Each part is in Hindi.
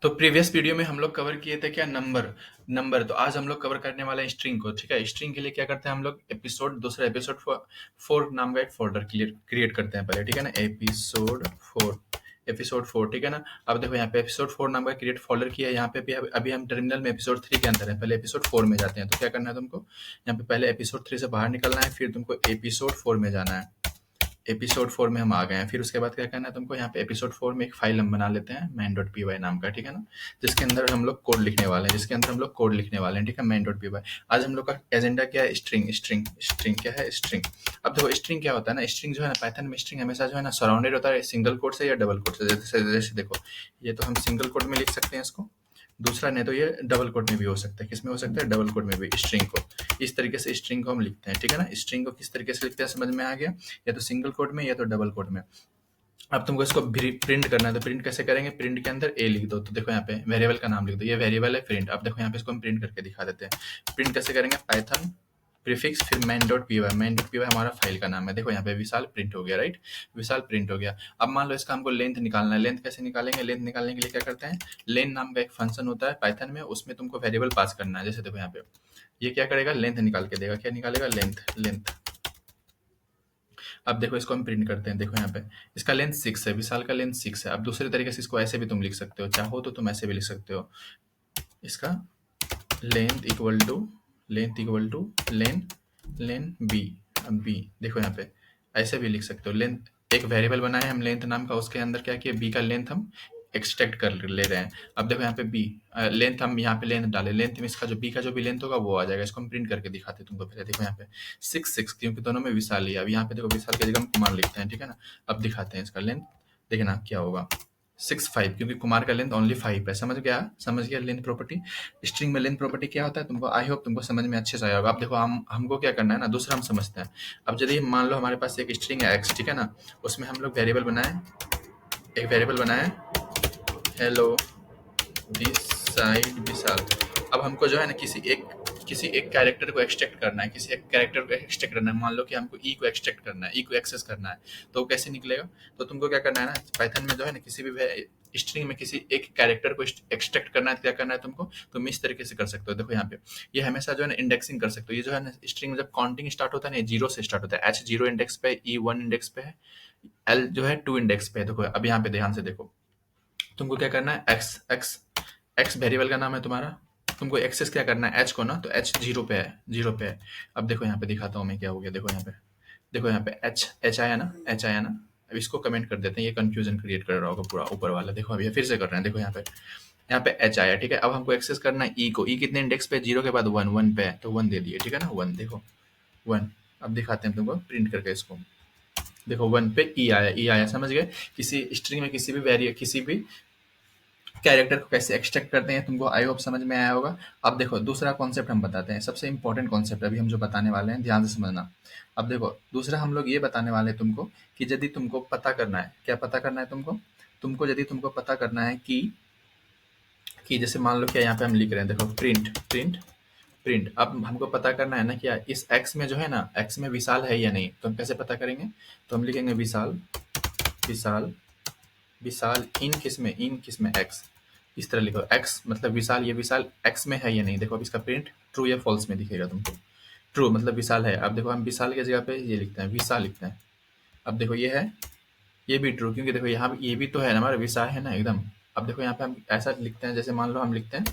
तो प्रीवियस वीडियो में हम लोग कवर किए थे क्या, नंबर। नंबर तो आज हम लोग कवर करने वाले हैं स्ट्रिंग को। ठीक है, स्ट्रिंग के लिए क्या करते हैं हम लोग, दूसरा एपिसोड 4 नाम का एक फोल्डर क्रिएट करते हैं पहले। ठीक है ना, एपिसोड 4 ठीक है ना। अब देखो यहाँ पे एपिसोड 4 नाम का क्रिएट फोल्डर किया है। यहाँ पे भी अभी हम टर्मिनल में एपिसोड 3 के अंदर है, पहले एपिसोड 4 में जाते हैं। तो क्या करना है तुमको, यहाँ पे पहले एपिसोड 3 से बाहर निकलना है, फिर तुमको एपिसोड 4 में जाना है। एपिसोड 4 में हम आ गए हैं। फिर उसके बाद क्या करना है तुमको, यहाँ पे एपिसोड 4 में एक फाइल हम बना लेते हैं main.py नाम का। ठीक है ना, जिसके अंदर हम लोग कोड लिखने वाले हैं, ठीक है, main.py। आज हम लोग का एजेंडा क्या है, स्ट्रिंग क्या है, स्ट्रिंग। अब देखो स्ट्रिंग क्या होता है ना, स्ट्रिंग जो है ना, पाइथन में स्ट्रिंग हमेशा जो है ना सराउंडेड होता है सिंगल कोट से या डबल कोट से। जैसे देखो, ये तो हम सिंगल कोट में लिख सकते हैं इसको, दूसरा नहीं तो ये डबल कोट में भी हो सकता है। किस में हो सकता है, डबल कोट में भी। स्ट्रिंग को इस तरीके से स्ट्रिंग को हम लिखते हैं। ठीक है ना, स्ट्रिंग को किस तरीके से लिखते हैं समझ में आ गया, या तो सिंगल कोट में या तो डबल कोट में। अब तुमको इसको प्रिंट करना है, तो प्रिंट कैसे करेंगे, प्रिंट के अंदर ए लिख दो। तो देखो यहाँ पे वेरिएबल का नाम लिख दो, ये वेरिएबल है प्रिंट। अब देखो यहाँ पे इसको हम प्रिंट करके दिखा देते हैं। प्रिंट कैसे करेंगे, पाइथन प्रीफिक्स फिर main.py हमारा फाइल का नाम है। देखो यहाँ पे विशाल प्रिंट हो गया, राइट, विशाल प्रिंट हो गया। अब मान लो इसका हमको लेंथ निकालना है। लेंथ कैसे निकालेंगे, लेंथ निकालने के लिए क्या करते हैं, लेन नाम का एक फंक्शन होता है पाइथन में, उसमें तुमको वेरिएबल पास करना है। जैसे देखो यहाँ पे ये क्या करेगा, लेंथ निकाल के देगा। क्या निकालेगा, लेंथ। अब देखो इसको हम प्रिंट करते हैं। देखो यहाँ पे इसका लेंथ 6 है, विशाल का लेंथ 6 है। अब दूसरे तरीके से इसको ऐसे भी तुम लिख सकते हो, चाहो तो तुम ऐसे भी लिख सकते हो, इसका length equal to len b. अब बी देखो यहाँ पे ऐसे भी लिख सकते हो। लेंथ एक वेरिएबल बनाए हम लेंथ नाम का, उसके अंदर क्या किया, बी का लेंथ हम एक्सट्रैक्ट कर ले रहे हैं। अब देखो यहाँ पे बी लेंथ, हम यहाँ पे लेंथ डाले, लेंथ में इसका जो बी का जो भी लेंथ होगा वो आ जाएगा। इसको हम प्रिंट करके दिखाते हैं तुमको पहले। देखो यहाँ पे 6 क्योंकि दोनों में विशाल ही है। अब यहाँ पे देखो विशाल की जगह हम कुमार लिखते हैं। ठीक है ना, अब दिखाते हैं इसका लेंथ, देखना क्या होगा, 6 5 क्योंकि कुमार का लेंथ ओनली 5 है। समझ गया लेंथ प्रॉपर्टी। स्ट्रिंग में लेंथ प्रॉपर्टी क्या होता है तुमको, आई होप तुमको समझ में अच्छे से आया होगा। अब देखो हमको क्या करना है ना, दूसरा हम समझते हैं। अब यदि मान लो हमारे पास एक स्ट्रिंग है x, ठीक है ना, उसमें हम लोग एक वेरिएबल बनाए हेलो दिस साइड विशाल। अब हमको जो है ना किसी एक कैरेक्टर को एक्सट्रैक्ट करना है, मान लो कि हमको ई को एक्सट्रैक्ट करना है, ई को एक्सेस करना है। तो वो कैसे निकलेगा, तो तुमको क्या करना है ना, पाइथन में जो है ना किसी भी स्ट्रिंग में किसी एक कैरेक्टर को एक्सट्रैक्ट करना है, तो क्या करना है तुमको, तुम इस तरीके से कर सकते हो। देखो यहाँ पे ये हमेशा जो है ना इंडेक्सिंग कर सकते हो। ये जो है ना स्ट्रिंग में जब काउंटिंग स्टार्ट होता है ना, 0 से स्टार्ट होता है। h 0 इंडेक्स पे, e 1 इंडेक्स पे है, l जो है 2 इंडेक्स पे है। देखो अब यहाँ पे ध्यान से देखो, तुमको क्या करना है, एक्स वेरिएबल का नाम है तुम्हारा, तुमको एक्सेस क्या करना है एच को ना, तो एच 0 पे है। अब देखो यहाँ पे दिखाता हूँ मैं क्या हो गया। देखो यहाँ पे एच आया ना। अब इसको कमेंट कर देते हैं, ये कंफ्यूजन क्रिएट कर रहा होगा पूरा ऊपर वाला। देखो अभी फिर से कर रहे हैं। देखो यहाँ पे एच आया, ठीक है। अब हमको एक्सेस करना है ई को। ई कितने इंडेक्स पे, 0 के बाद 1 पे है, तो 1 दे दिए। ठीक है ना, 1 देखो 1। अब दिखाते हैं तुमको प्रिंट करके इसको। देखो 1 पे ई आया, समझ गए। किसी स्ट्रिंग में किसी भी कैरेक्टर को कैसे एक्सट्रैक्ट करते हैं, तुमको आई होप समझ में आया होगा। अब देखो दूसरा कॉन्सेप्ट हम बताते हैं, सबसे इंपॉर्टेंट कॉन्सेप्ट अभी हम जो बताने वाले हैं, ध्यान से समझना। अब देखो दूसरा हम लोग ये बताने वाले हैं तुमको कि यदि तुमको पता करना है, क्या पता करना है तुमको यदि तुमको पता करना है कि जैसे मान लो क्या यहाँ पे हम लिख रहे हैं, देखो प्रिंट। अब हमको पता करना है ना क्या इस x में जो है ना, x में विशाल है या नहीं। तो हम कैसे पता करेंगे, तो हम लिखेंगे विशाल इन किस में x। इस तरह लिखो, x मतलब विशाल, ये विशाल x में है या नहीं। देखो अब इसका प्रिंट ट्रू या फॉल्स में दिखेगा तुमको। ट्रू मतलब विशाल है। अब देखो हम विशाल की जगह पे ये लिखते हैं, विशाल लिखते हैं। अब देखो ये है, ये भी ट्रू, क्योंकि देखो यहाँ ये भी तो है ना, हमारा विशाल है ना एकदम। अब देखो यहाँ पे हम ऐसा लिखते हैं, जैसे मान लो हम लिखते हैं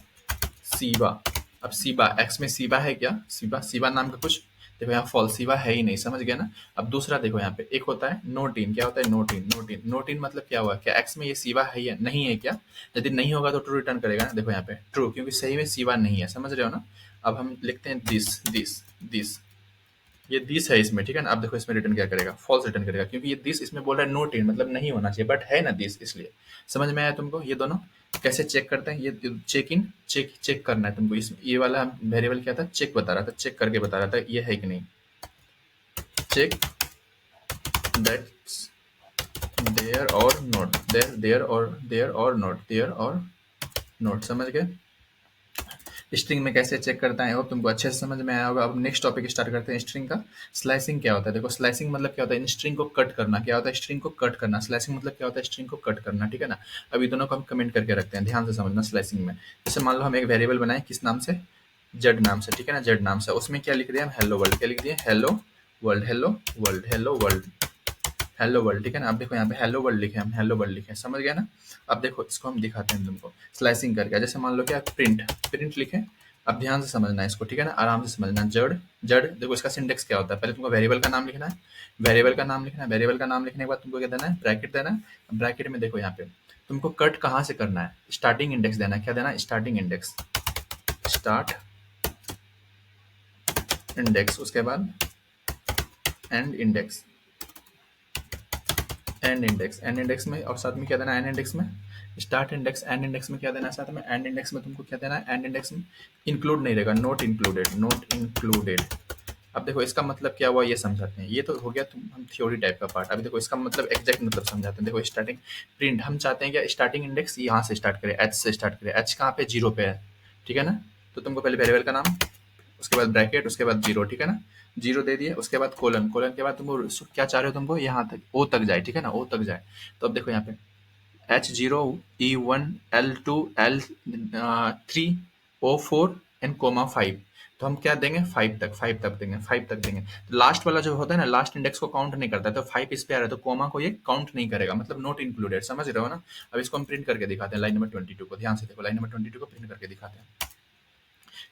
सीबा। अब सीबा एक्स में सीबा है क्या, सीबा नाम का कुछ, देखो यहाँ फॉल्स, सीबा है ही नहीं, समझ गया ना। अब दूसरा देखो यहाँ पे एक होता है नोट इन। क्या होता है नोट इन मतलब क्या हुआ, क्या एक्स में ये सीबा है या नहीं है क्या। यदि नहीं होगा तो ट्रू रिटर्न करेगा ना। देखो यहाँ पे ट्रू, क्योंकि सही में सीबा नहीं है, समझ रहे हो ना। अब हम लिखते हैं दिस, ये दिस है इसमें, ठीक है ना। अब देखो इसमें रिटर्न क्या करेगा, फॉल्स रिटर्न करेगा, क्योंकि ये दिस इसमें बोल रहा है नोट इन मतलब नहीं होना चाहिए, बट है ना दिस, इसलिए। समझ में आया तुमको ये दोनों कैसे चेक करते हैं, ये चेक करना है तुमको। इस ये वाला वेरिएबल क्या था, चेक बता रहा था, चेक करके बता रहा था ये है कि नहीं। चेक दैट्स देयर और नॉट, देयर और नॉट, समझ गए। स्ट्रिंग में कैसे चेक करता है, होप तुमको अच्छे से समझ में आया होगा। अब नेक्स्ट टॉपिक स्टार्ट करते हैं स्ट्रिंग का। स्लाइसिंग क्या होता है? देखो स्लाइसिंग मतलब क्या होता है, इन स्ट्रिंग को कट करना। क्या होता है? स्ट्रिंग को कट करना। स्लाइसिंग मतलब क्या होता है? स्ट्रिंग को कट करना, ठीक है ना। अभी दोनों को हम कमेंट करके रखते हैं, ध्यान से समझना। स्लाइसिंग में जैसे मान लो हम एक वेरिएबल बनाए, किस नाम से? जेड नाम से, ठीक है ना, जेड नाम से। उसमें क्या लिख दिया हम? Hello world. क्या लिख दिए? Hello world, hello world, hello world, hello world, ठीक है ना। अब देखो यहाँ पे हेलो वर्ल्ड लिखे, हम हेलो वर्ल्ड लिखे, समझ गया ना। अब देखो इसको हम दिखाते हैं तुमको स्लाइसिंग करके। जैसे मान लो क्या, प्रिंट, प्रिंट लिखे। अब ध्यान से समझना है इसको, ठीक है ना, आराम से समझना। जड़, जड़, देखो इसका सिंटेक्स क्या होता है। पहले तुमको वेरिएबल का नाम लिखना है, वेरिएबल का नाम लिखना है। वेरिएबल का नाम लिखने के बाद तुमको क्या देना है? ब्रैकेट देना है। ब्रैकेट में देखो यहाँ पे तुमको कट कहाँ से करना है? स्टार्टिंग इंडेक्स देना है। क्या देना है? स्टार्टिंग इंडेक्स, स्टार्ट इंडेक्स, उसके बाद and index, and index, and index में और साथ में क्या देना है? एंड इंडेक्स में स्टार्ट इंडेक्स, एंड इंडेक्स में क्या देना है साथ में? एंड इंडेक्स में तुमको क्या देना है? एंड इंडेक्स में इंक्लूड नहीं रहेगा, नॉट इंक्लूडेड, नॉट इंक्लूडेड। अब देखो इसका मतलब क्या हुआ ये समझाते हैं। ये तो हो गया तुम हम थ्योरी टाइप का पार्ट। अभी देखो इसका मतलब एग्जैक्ट मतलब समझाते हैं। देखो स्टार्टिंग प्रिंट, हम चाहते हैं क्या? स्टार्टिंग इंडेक्स यहाँ से स्टार्ट करें, एच से स्टार्ट करें। एच कहाँ पे? जीरो पे है, ठीक है ना। तो तुमको पहले वेरिएबल का नाम, उसके बाद ब्रैकेट, उसके बाद जीरो, ठीक है ना। जीरो दे दिए, उसके बाद कोलन, कोलन के बाद तुमको क्या चाह रहे हो? तुमको यहाँ तक ओ तक जाए, ठीक है ना, ओ तक जाए। तो अब देखो यहाँ पे H0, E1, L2, L3, O4 and coma 5। तो हम क्या देंगे? 5 तक, 5 तक देंगे, 5 तक देंगे। तो लास्ट वाला जो होता है ना, लास्ट इंडेक्स को काउंट नहीं करता है, तो 5 इस पे आ रहा है तो कोमा को ये काउंट नहीं करेगा, मतलब नॉट इंक्लूडेड, समझ रहे हो ना। अब इसको हम प्रिंट करके दिखाते हैं, लाइन नंबर 22 को। ध्यान से देखो, लाइन नंबर 22 को प्रिंट करके दिखाते हैं।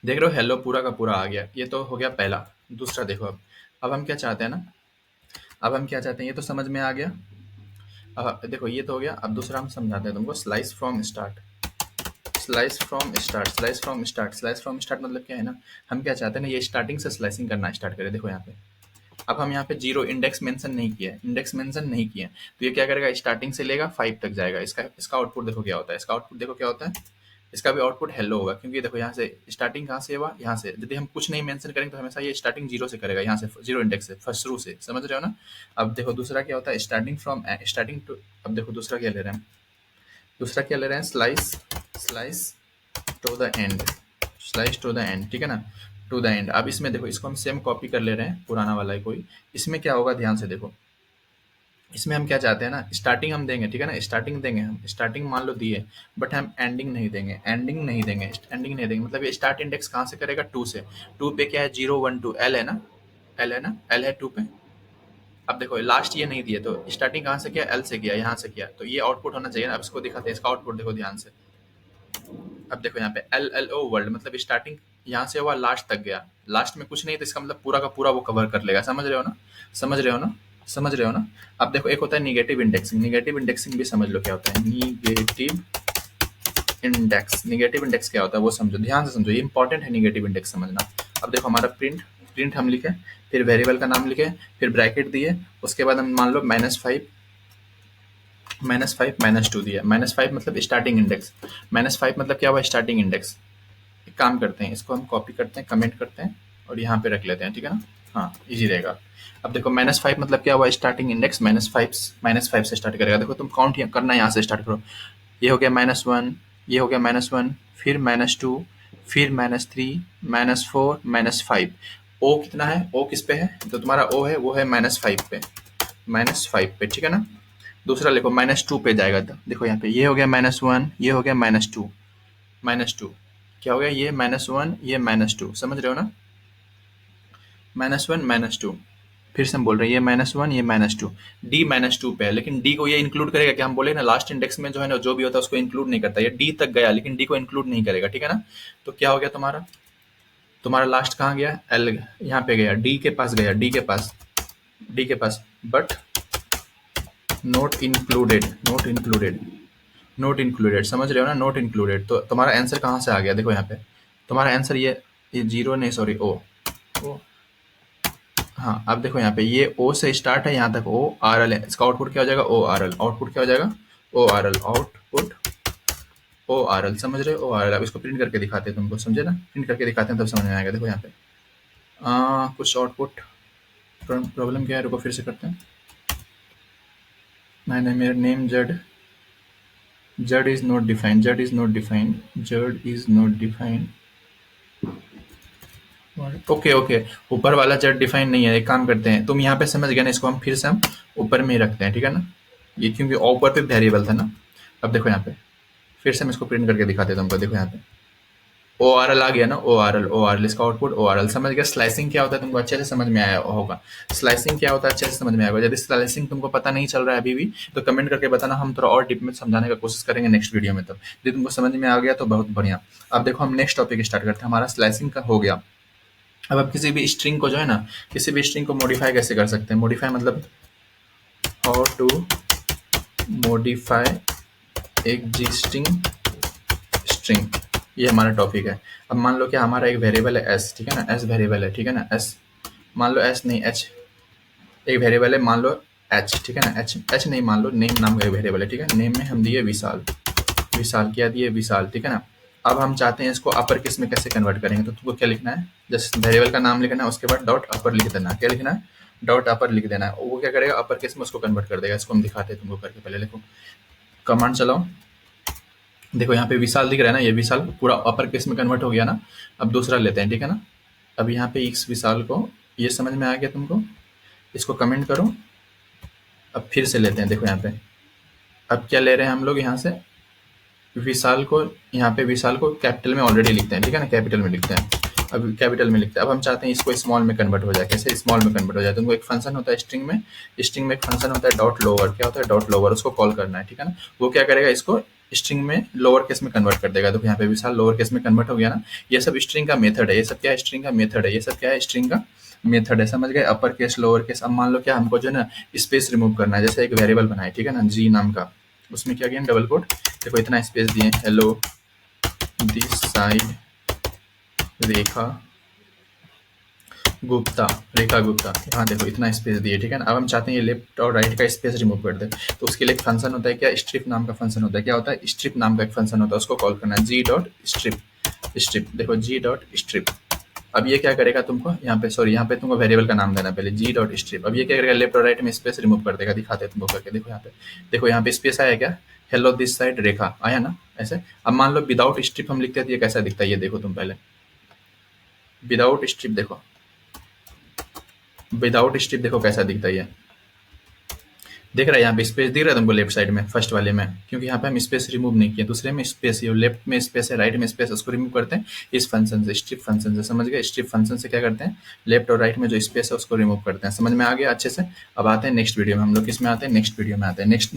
देख रहे हो हेलो पूरा का पूरा आ गया। ये तो हो गया पहला। दूसरा देखो, अब हम क्या चाहते हैं ना, अब हम क्या चाहते हैं, ये तो समझ में आ गया। अब देखो ये तो हो गया। अब दूसरा हम समझाते हैं तुमको, slice from start, slice from start, slice from start, slice from start मतलब क्या है ना, हम क्या चाहते हैं ना, ये स्टार्टिंग से स्लाइसिंग करना स्टार्ट करें। देखो यहाँ पे अब हम यहाँ पे जीरो इंडेक्स मेंशन नहीं किया है, इंडेक्स मेंशन नहीं किया है, तो ये क्या करेगा? स्टार्टिंग से लेगा 5 तक जाएगा। इसका इसका आउटपुट देखो क्या होता है। इसका आउटपुट देखो क्या होता है। इसका भी आउटपुट हेलो होगा, क्योंकि देखो यहाँ से स्टार्टिंग कहाँ से हुआ? यहाँ से। यदि हम कुछ नहीं मेंशन करेंगे तो हमेशा ये स्टार्टिंग जीरो से करेगा, यहाँ से जीरो इंडेक्स से, फर्स्ट शुरू से, समझ रहे हो ना। अब देखो दूसरा क्या होता है, स्टार्टिंग फ्रॉम, स्टार्टिंग टू। अब देखो दूसरा क्या ले रहे हैं, दूसरा क्या ले रहे हैं? Slice, slice to the end, slice to the end, ठीक है ना, टू द एंड। अब इसमें देखो इसको हम सेम कॉपी कर ले रहे हैं, पुराना वाला है कोई। इसमें क्या होगा, ध्यान से देखो। इसमें हम क्या चाहते हैं ना, स्टार्टिंग हम देंगे, ठीक है ना, स्टार्टिंग देंगे हम, स्टार्टिंग मान लो दिए, बट हम एंडिंग नहीं देंगे, एंडिंग नहीं देंगे, एंडिंग नहीं देंगे। मतलब ये स्टार्ट इंडेक्स कहाँ से करेगा? 2 से। 2 पे क्या है? 0 1 2, एल है ना, एल है ना, एल है 2 पे। अब देखो लास्ट ये नहीं दिए, तो स्टार्टिंग कहाँ से किया? एल से किया, यहाँ से किया, तो ये आउटपुट होना चाहिए ना। अब इसको दिखाते हैं, इसका आउटपुट देखो ध्यान से। अब देखो यहाँ पे एल एल ओ वर्ल्ड, मतलब स्टार्टिंग यहाँ से हुआ, लास्ट तक गया। लास्ट में कुछ नहीं, तो इसका मतलब पूरा का पूरा वो कवर कर लेगा, समझ रहे हो ना, समझ रहे हो ना, समझ रहे हो ना। अब देखो एक होता है निगेटिव इंडेक्सिंग, निगेटिव इंडेक्सिंग भी समझ लो क्या होता है। निगेटिव इंडेक्स, निगेटिव इंडेक्स क्या होता है वो समझो, ध्यान से समझो, ये इंपॉर्टेंट है निगेटिव इंडेक्स समझना। अब देखो हमारा प्रिंट, प्रिंट हम लिखे, फिर वेरिएबल का नाम लिखे, फिर ब्रैकेट दिए, उसके बाद हम मान लो -5, -5 -2 दिया। -5 मतलब स्टार्टिंग इंडेक्स, -5 मतलब क्या हुआ? Starting index. एक काम करते हैं, इसको हम कॉपी करते हैं, कमेंट करते हैं और यहाँ पे रख लेते हैं, ठीक है ना। हाँ इजी रहेगा। अब देखो -5 मतलब क्या हुआ? स्टार्टिंग इंडेक्स -5 से स्टार्ट करेगा। देखो तुम काउंट करना यहाँ से स्टार्ट करो। ये हो गया -1, ये हो गया -1, फिर -2, फिर -3, -4, -5। ओ कितना है? ओ किस पे है? तो तुम्हारा ओ है वो है -5 पे, -5 पे, ठीक है ना। दूसरा लिखो -2 पे जाएगा। तो देखो यहाँ पे ये हो गया -1, ये हो गया -2, -2 क्या हो गया? ये -1, ये -2, समझ रहे हो ना। -1 -2, फिर से हम बोल रहे हैं ये -1, ये -2, डी -2 पे है, लेकिन डी को ये इंक्लूड करेगा क्या? हम बोले ना लास्ट इंडेक्स में जो है ना, जो भी होता है उसको इंक्लूड नहीं करता। ये डी तक गया लेकिन डी को इंक्लूड नहीं करेगा, ठीक है ना। तो क्या हो गया तुम्हारा, तुम्हारा लास्ट कहाँ गया? एल, यहाँ पे गया, डी के पास गया, डी के पास, डी के पास, but not included, not included, not included, समझ रहे हो ना, नॉट इंक्लूडेड। तो तुम्हारा आंसर कहाँ से आ गया? देखो यहाँ पे तुम्हारा आंसर ये जीरो नहीं, सॉरी ओ, ओ, हाँ। अब देखो यहाँ पे ये ओ से स्टार्ट है, यहाँ तक ओ आर एल है, इसका आउटपुट क्या हो जाएगा? ओ आर एल, आउटपुट क्या हो जाएगा? O R L, output O R L, समझ रहे हो? O R L. अब इसको प्रिंट करके दिखाते हैं तुमको, समझे ना, प्रिंट करके दिखाते हैं तब समझ में आएगा। देखो यहाँ पे कुछ आउटपुट प्रॉब्लम क्या है, रुको फिर से करते हैं। नहीं नहीं, मेरा नेम जड, जड इज नॉट डिफाइंड, जड इज नॉट डिफाइंड, जड is not defined, okay okay, ऊपर वाला जेड डिफाइन नहीं है। एक काम करते हैं, तुम यहाँ पे समझ गए ना, इसको हम फिर से हम ऊपर में ही रखते हैं, ठीक है ना। ये क्योंकि ऊपर पे वेरिएबल था ना। अब देखो यहाँ पे फिर से हम इसको प्रिंट करके दिखाते हैं तुमको। देखो यहाँ पे ओ आर एल आ गया ना, ओ आर एल इसका आउटपुट ओ आर एल। समझ गया स्लाइसिंग क्या होता है, तुमको अच्छे से समझ में आया होगा। स्लाइसिंग क्या होता है अच्छे से समझ में आएगा। यदि स्लाइसिंग तुमको पता नहीं चल रहा है अभी भी, तो कमेंट करके बताना, हम थोड़ा और डीप में समझाने का कोशिश करेंगे नेक्स्ट वीडियो में। तब यदि तुमको समझ में आ गया तो बहुत बढ़िया। अब देखो हम नेक्स्ट टॉपिक स्टार्ट करते हैं। हमारा स्लाइसिंग का हो गया। अब आप किसी भी स्ट्रिंग को जो है ना, किसी भी स्ट्रिंग को मॉडिफाई कैसे कर सकते हैं। मॉडिफाई मतलब how to modify existing string, ये हमारा टॉपिक है। अब मान लो कि हमारा एक वेरिएबल है एस, ठीक है ना, एस वेरिएबल है, ठीक है ना, एस मान लो, एस नहीं एच, एक वेरिएबल है मान लो एच, ठीक है ना, एच एच नहीं, मान लो नेम नाम का एक वेरिएबल है, ठीक है। नेम में हम दिए विशाल, विशाल क्या दिए, विशाल, ठीक है ना। अब हम चाहते हैं इसको अपर केस में कैसे कन्वर्ट करेंगे, तो तुमको क्या लिखना है, जस्ट वेरिएबल का नाम लिखना है, उसके बाद डॉट अपर लिख देना है। क्या लिखना है, डॉट अपर लिख देना है। वो क्या करेगा, अपर केस में उसको कन्वर्ट कर देगा। इसको हम दिखाते हैं तुमको करके। पहले देखो कमांड चलाओ, देखो यहाँ पे विशाल दिख रहा है ना, ये विशाल पूरा अपर केस में कन्वर्ट हो गया ना। अब दूसरा लेते हैं, ठीक है ना। अब यहाँ पे इस विशाल को, ये समझ में आ गया तुमको, इसको कमेंट करो। अब फिर से लेते हैं, देखो यहाँ पे अब क्या ले रहे हैं हम लोग, यहाँ से विशाल को, यहाँ पे विशाल को कैपिटल में ऑलरेडी लिखते हैं, ठीक है ना, कैपिटल में लिखते हैं। अब कैपिटल में लिखते हैं। अब हम चाहते हैं इसको स्मॉल में कन्वर्ट हो जाए। कैसे स्मॉल में कन्वर्ट हो जाए, तुमको एक फंक्शन होता है स्ट्रिंग में, स्ट्रिंग में एक फंक्शन होता है डॉट लोअर। क्या होता है, डॉट लोअर, उसको कॉल करना है, ठीक है ना। वो क्या करेगा, इसको स्ट्रिंग में लोअर केस में कन्वर्ट कर देगा। तो यहाँ पे विशाल लोअर केस में कन्वर्ट हो गया ना। ये सब स्ट्रिंग का मेथड है, ये सब क्या है, स्ट्रिंग का मेथड है, ये सब क्या है, स्ट्रिंग का मेथड है। समझ गए, अपर केस लोअर केस। अब मान लो क्या हमको जो है ना स्पेस रिमूव करना है, जैसे एक वेरिएबल बनाए, ठीक है ना, जी नाम का, उसमें क्या किया, डबल कोट, देखो इतना स्पेस दिए, hello this side Rekha Gupta, Rekha Gupta, हाँ देखो इतना स्पेस दिए, ठीक है ना। अब हम चाहते हैं ये लेफ्ट और राइट का स्पेस रिमूव कर दे, तो उसके लिए एक फंक्शन होता है, क्या, स्ट्रिप नाम का फंक्शन होता है। क्या होता है, स्ट्रिप नाम का एक फंक्शन होता है, उसको कॉल करना है, जी डॉट स्ट्रिप, स्ट्रिप देखो जी डॉट स्ट्रिप। अब ये क्या करेगा, तुमको यहाँ पे, सॉरी यहाँ पे तुमको वेरिएबल का नाम देना पहले, जी डॉट स्ट्रिप। अब ये क्या करेगा, लेफ्ट और राइट में स्पेस रिमूव कर देगा। दिखाते हैं तुमको करके, देखो यहाँ पे, देखो यहाँ पे स्पेस आया क्या, हेलो दिस साइड रेखा आया ना, ऐसे। अब मान लो विदाउट स्ट्रिप हम लिखते हैं तो ये कैसा दिखता है, ये देखो तुम पहले, विदाउट स्ट्रिप देखो, विदाउट स्ट्रिप देखो कैसा दिखता है ये। देख रहा है यहाँ पे स्पेस दिख रहा है तुमको लेफ्ट साइड में, फर्स्ट वाले में, क्योंकि यहाँ पे हम स्पेस रिमूव नहीं किए। दूसरे में स्पेस, ये लेफ्ट में स्पेस है, राइट में स्पेस, उसको रिमूव करते हैं इस फंक्शन से, स्ट्रिप फंक्शन से। समझ गए, स्ट्रिप फंक्शन से क्या करते हैं, लेफ्ट और राइट में जो स्पेस है उसको रिमूव करते हैं। समझ में आ गया अच्छे से। अब आते हैं नेक्स्ट वीडियो में, हम लोग किसमें आते हैं, नेक्स्ट वीडियो में आते हैं, नेक्स्ट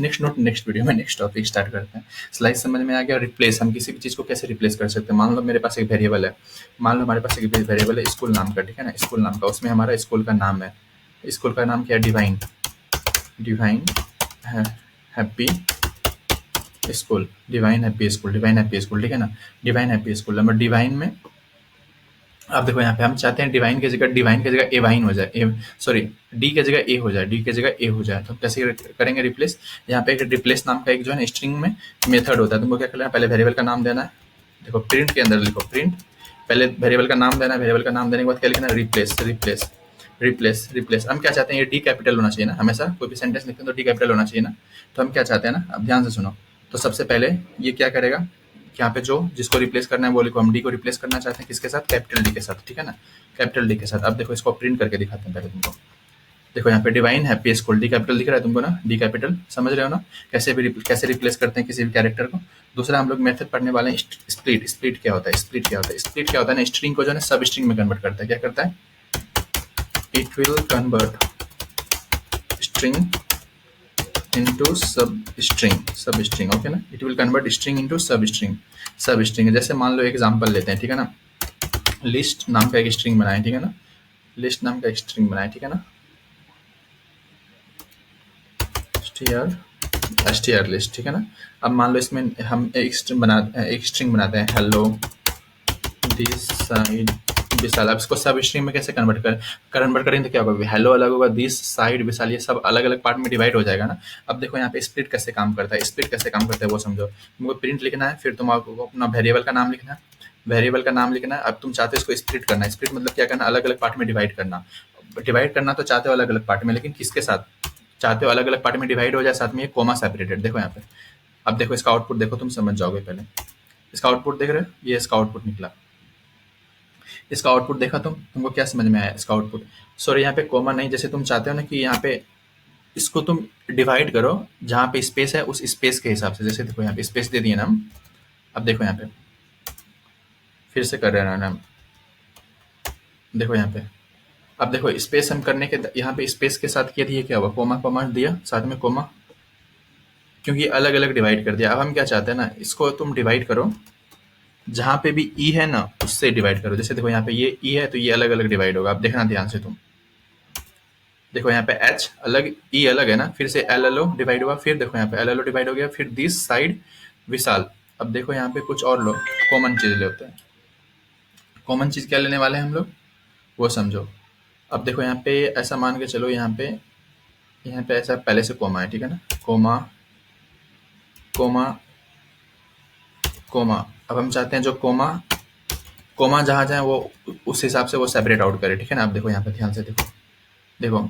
वीडियो में नेक्स्ट टॉपिक स्टार्ट करते हैं। स्लाइड समझ में आ गया। रिप्लेस, हम किसी भी चीज़ को कैसे रिप्लेस कर सकते हैं। मान लो मेरे पास एक वेरिएबल है, मान लो हमारे पास एक वेरिएबल है स्कूल नाम का, ठीक है ना, स्कूल नाम का, उसमें हमारा स्कूल का नाम है, स्कूल का नाम क्या है, divine, divine happy school, divine happy school, divine happy school, ठीक है ना, divine happy school. Number divine में अब देखो यहाँ पे हम चाहते हैं डिवाइन की जगह एवाइन हो जाए, सॉरी डी की जगह ए हो जाए, डी की जगह ए हो जाए। तो कैसे करेंगे रिप्लेस, यहाँ पे एक रिप्लेस नाम का एक जो है स्ट्रिंग में मेथड होता है। तुमको क्या करना है, पहले वेरिएबल का नाम देना है। देखो प्रिंट के अंदर लिखो, प्रिंट, पहले वेरिएबल का नाम देना है, वेरिएबल का नाम देने के बाद क्या लिखना है, रिप्लेस, रिप्लेस, रिप्लेस, रिप्लेस। हम क्या चाहते हैं, ये डी कैपिटल होना चाहिए ना, हमेशा कोई भी सेंटेंस लिखते हैं तो डी कैपिटल होना चाहिए ना। तो हम क्या चाहते हैं ना, अब ध्यान से सुनो। तो सबसे पहले ये क्या करेगा, यहाँ पे जो जिसको रिप्लेस करना है वो लिखो, हम डी को रिप्लेस करना चाहते हैं किसके साथ, कैपिटल डी के साथ, ठीक है ना, कैपिटल डी के साथ। अब देखो इसको प्रिंट करके दिखाते हैं पहले तुमको। देखो यहाँ पे divine happy school, D capital दिख रहा है तुमको ना, डी कैपिटल, समझ रहे हो ना, कैसे रिप्लेस करते हैं किसी भी कैरेक्टर को। दूसरा हम लोग मेथड पढ़ने वाले हैं स्प्लिट। स्प्लिट क्या होता है, स्प्लिट क्या होता है, स्प्लिट क्या होता है ना, स्ट्रिंग को जो है सब स्ट्रिंग में कन्वर्ट करता है। क्या करता है, it will convert string into substring, okay ना, it will convert string into substring. जैसे मान लो एग्जांपल लेते हैं, ठीक है ना, लिस्ट नाम का एक स्ट्रिंग बनाए, ठीक है ना, लिस्ट नाम का एक स्ट्रिंग बनाए, ठीक है ना, str लिस्ट, ठीक है ना। अब मान लो इसमें हम एक स्ट्रिंग बनाते हैं, हेलो दिस साइड विशाल। अब इसको सब स्ट्रिंग में कैसे कन्वर्ट करेंगे तो क्या होगा, हेलो अलग होगा, दिस साइड विशाल, ये सब अलग अलग पार्ट में डिवाइड हो जाएगा ना। अब देखो यहाँ पे स्प्लिट कैसे काम करता है, स्प्लिट कैसे काम करता है वो समझो। तुमको प्रिंट लिखना है, फिर तुम आपको अपना वेरिएबल का नाम लिखना है, वेरिएबल का नाम लिखना है। अब तुम चाहते हो इसको स्प्लिट करना है, स्प्लिट मतलब क्या करना, अलग अलग पार्ट में डिवाइड करना। डिवाइड करना तो चाहते हो अलग अलग पार्ट में, लेकिन किसके साथ चाहते हो अलग अलग पार्ट में डिवाइड हो जाए, साथ में ये कोमा सेपरेटेड। देखो यहाँ पे, अब देखो इसका आउटपुट देखो, तुम समझ जाओगे। पहले इसका आउटपुट देख रहे हो, ये इसका आउटपुट निकला। इसका आउटपुट देखा तुमको क्या समझ में आया इसका आउटपुट? सॉरी, यहाँ पे कोमा नहीं, जैसे तुम चाहते हो ना कि यहाँ पे इसको तुम डिवाइड करो, जहाँ पे स्पेस है उस स्पेस के हिसाब से। जैसे देखो यहाँ पे स्पेस दे दिए ना हम। अब देखो यहाँ पे फिर से कर रहे हैं ना हम। देखो यहाँ पे, अब देखो स्पेस हम करने के यहाँ पे स्पेस के साथ किया दिया, क्या हुआ, कोमा कोमा दिया साथ में कोमा, क्योंकि अलग अलग डिवाइड कर दिया। अब हम क्या चाहते हैं ना, इसको तुम डिवाइड करो, जहाँ पे भी ई है ना उससे डिवाइड करो। जैसे देखो यहाँ पे ये ई है तो ये अलग अलग डिवाइड होगा। अब देखना ध्यान से तुम, देखो यहाँ पे एच अलग ई अलग है ना, फिर से एल एल ओ डिवाइड हुआ, फिर देखो यहाँ पे एल एल ओ डिवाइड हो गया, फिर दिस साइड विशाल। अब देखो यहाँ पे कुछ और लो, कॉमन चीज लेते हैं। कॉमन चीज क्या लेने वाले हैं हम लोग, वो समझो। अब देखो यहाँ पे ऐसा मान के चलो, यहाँ पे ऐसा पहले से कोमा है, ठीक है ना, कोमा कोमा कोमा। अब हम चाहते हैं जो कोमा कोमा जहाँ जाए वो उस हिसाब से वो सेपरेट आउट करे, ठीक है ना। अब देखो यहाँ पे ध्यान से देखो, देखो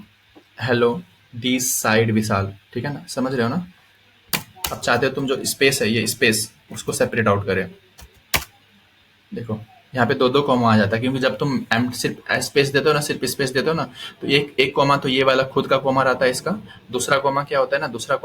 हेलो दिस साइड विशाल, ठीक है ना, समझ रहे हो ना। अब चाहते हो तुम जो स्पेस है, ये स्पेस उसको सेपरेट आउट करे। देखो यहाँ पे दो दो कॉमा आ जाता है, क्योंकि जब तुम एम सिर्फ स्पेस देते हो ना, सिर्फ स्पेस देते हो ना, तो एक एक कॉमा तो ये वाला खुद का कॉमा रहता है इसका, दूसरा कॉमा क्या होता है ना, दूसरा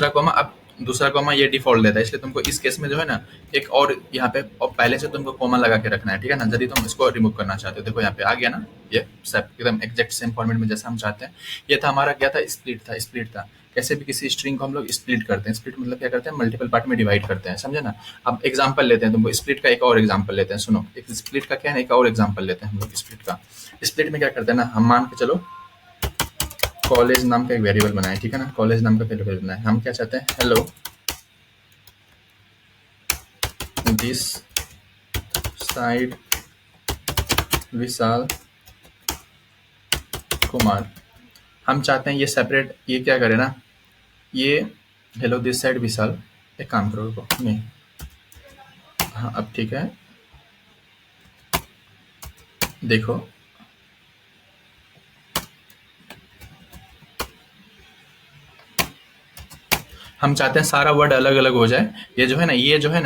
कॉमा। अब दूसरा कॉमा ये डिफॉल्ट देता है, इसलिए तुमको इस केस में जो है ना एक और यहाँ पे और पहले से तुमको कॉमा लगा के रखना है, ठीक है ना, यदि तुम इसको रिमूव करना चाहते हो। देखो यहाँ पे आ गया ना, ये सब एकदम एग्जैक्ट सेम फॉर्मेट में जैसा हम चाहते हैं। ये था हमारा, क्या था, स्प्लिट था। कैसे भी किसी स्ट्रिंग को हम लोग स्प्लिट करते हैं। स्प्लिट मतलब क्या करते हैं, मल्टीपल पार्ट में डिवाइड करते हैं, समझे ना। अब एग्जाम्पल लेते हैं, तुमको स्प्लिट का एक और एग्जाम्पल लेते हैं, सुनो। एक स्प्लिट का क्या है, एक और एग्जाम्पल लेते हैं हम लोग स्प्लिट का। स्प्लिट में क्या करते हैं ना, हम मान के चलो कॉलेज नाम का एक वेरिएबल बनाए, ठीक है ना, कॉलेज नाम का वेरिएबल बनाए। हम क्या चाहते हैं, hello this side Vishal Kumar. हम चाहते हैं ये सेपरेट, ये क्या करे ना, ये हेलो दिस साइड विशाल। एक काम करो, रुको नहीं, हाँ अब ठीक है। देखो हम चाहते हैं सारा वर्ड अलग अलग हो जाए। ये जो है ना,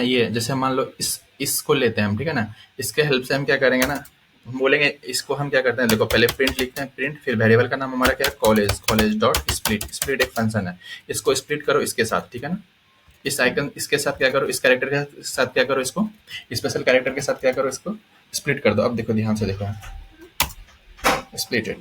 ये जैसे मान लो इसको लेते हैं हम, ठीक है ना। इसके हेल्प से हम क्या करेंगे ना, हम बोलेंगे इसको, हम क्या करते हैं, देखो पहले प्रिंट लिखते हैं, प्रिंट, फिर वेरिएबल का नाम हमारा क्या है, कॉलेज डॉट स्प्लिट। स्प्लिट एक फंक्शन है, इसको स्प्लिट करो इसके साथ, ठीक है ना। इस आइकन इसके साथ क्या करो, इस कैरेक्टर के साथ क्या करो, इसको स्पेशल कैरेक्टर के साथ क्या करो, इसको स्प्लिट कर दो। अब देखो ध्यान से देखो, स्प्लिटेड।